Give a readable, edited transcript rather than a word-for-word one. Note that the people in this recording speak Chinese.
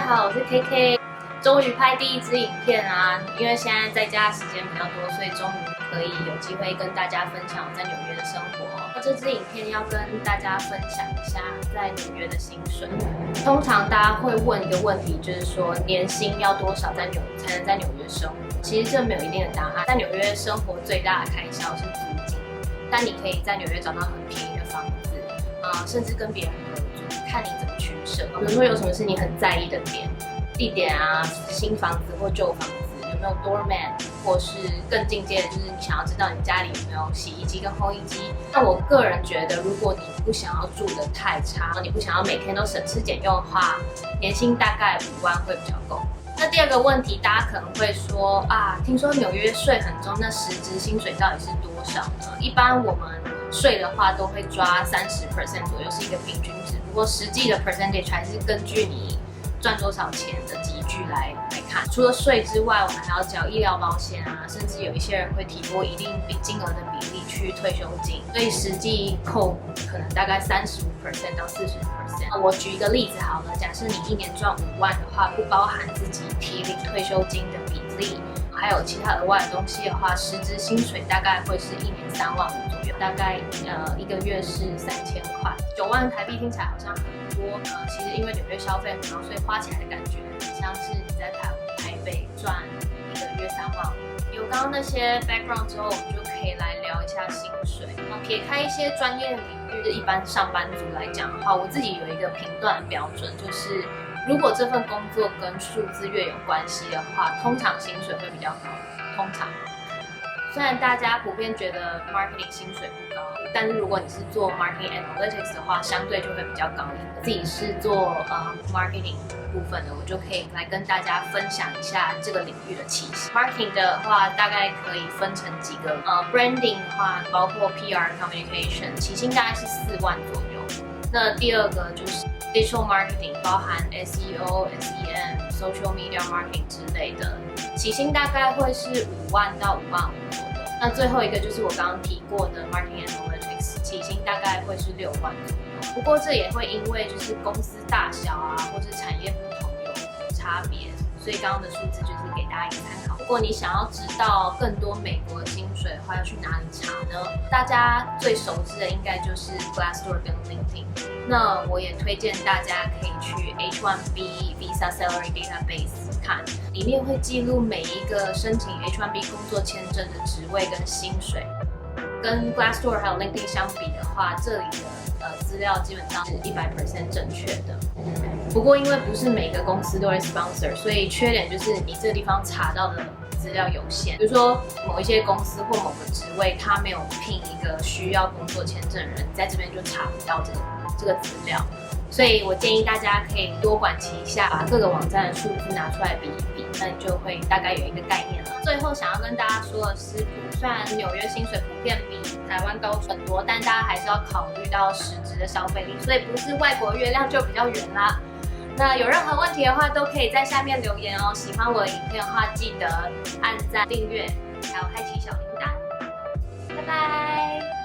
好，我是 KK， 终于拍第一支影片啊！因为现在在家时间比较多，所以终于可以有机会跟大家分享我在纽约的生活。那这支影片要跟大家分享一下在纽约的薪水。通常大家会问一个问题，就是说年薪要多少才能在纽约生活？其实这没有一定的答案。在纽约生活最大的开销是租金，但你可以在纽约找到很便宜的房子，甚至跟别人合租，看你怎么取舍。比如说有什么是你很在意的点，地点啊，新房子或旧房子有没有 doorman， 或是更进阶的就是你想要知道你家里有没有洗衣机跟烘衣机。那我个人觉得，如果你不想要住得太差，你不想要每天都省吃俭用的话，年薪大概5万会比较够。那第二个问题，大家可能会说听说纽约税很重，那实质薪水到底是多少呢？一般我们税的话都会抓30% 左右，是一个平均值。不过实际的 percentage 还是根据你赚多少钱的集聚来看。除了税之外，我们还要缴医疗保险啊，甚至有一些人会提拨一定金额的比例去退休金，所以实际扣可能大概35% 到40%。我举一个例子好了，假设你一年赚5万的话，不包含自己提领退休金的比例，还有其他额外的东西的话，实质薪水大概会是一年3万5左右，大概一个月是3000块，9万台币听起来好像很多，其实因为纽约消费很高，所以花起来的感觉很像是你在台北赚一个月3万5。有刚刚那些 background 之后，我们就可以来聊一下薪水。撇开一些专业领域的一般上班族来讲的话，我自己有一个评断的标准，就是如果这份工作跟数字越有关系的话，通常薪水会比较高。通常，虽然大家普遍觉得 marketing 薪水不高，但是如果你是做 marketing analytics 的话，相对就会比较高一点。自己是做marketing 部分的，我就可以来跟大家分享一下这个领域的起薪。marketing 的话，大概可以分成几个branding 的话，包括 PR communication， 起薪大概是4万左右。那第二个就是 digital marketing， 包含 SEO、SEM、social media marketing 之类的，起薪大概会是5万到5万5左右。那最后一个就是我刚刚提过的 marketing analytics， 起薪大概会是6万左右。不过这也会因为就是公司大小啊，或是产业不同有差别，所以刚刚的数字就是给大家一个参考。如果你想要知道更多美国的薪水的话，要去哪里查呢？大家最熟知的应该就是 Glassdoor 跟 LinkedIn。那我也推荐大家可以去 H1B Visa Salary Database 看，里面会记录每一个申请 H1B 工作签证的职位跟薪水。跟 Glassdoor 还有 LinkedIn 相比的话，这里的资料基本上是100% 正确的。不过因为不是每个公司都会 sponsor， 所以缺点就是你这个地方查到的资料有限。比如说某一些公司或某个职位，它没有聘一个需要工作签证的人，你在这边就查不到这个资料。所以我建议大家可以多管齐下，把各个网站的数字拿出来比一比，那你就会大概有一个概念了。最后想要跟大家说的是，虽然纽约薪水普遍比台湾高很多，但大家还是要考虑到实质的消费力，所以不是外国月亮就比较圆啦。那有任何问题的话，都可以在下面留言哦。喜欢我的影片的话，记得按赞、订阅，还有开启小铃铛。拜拜。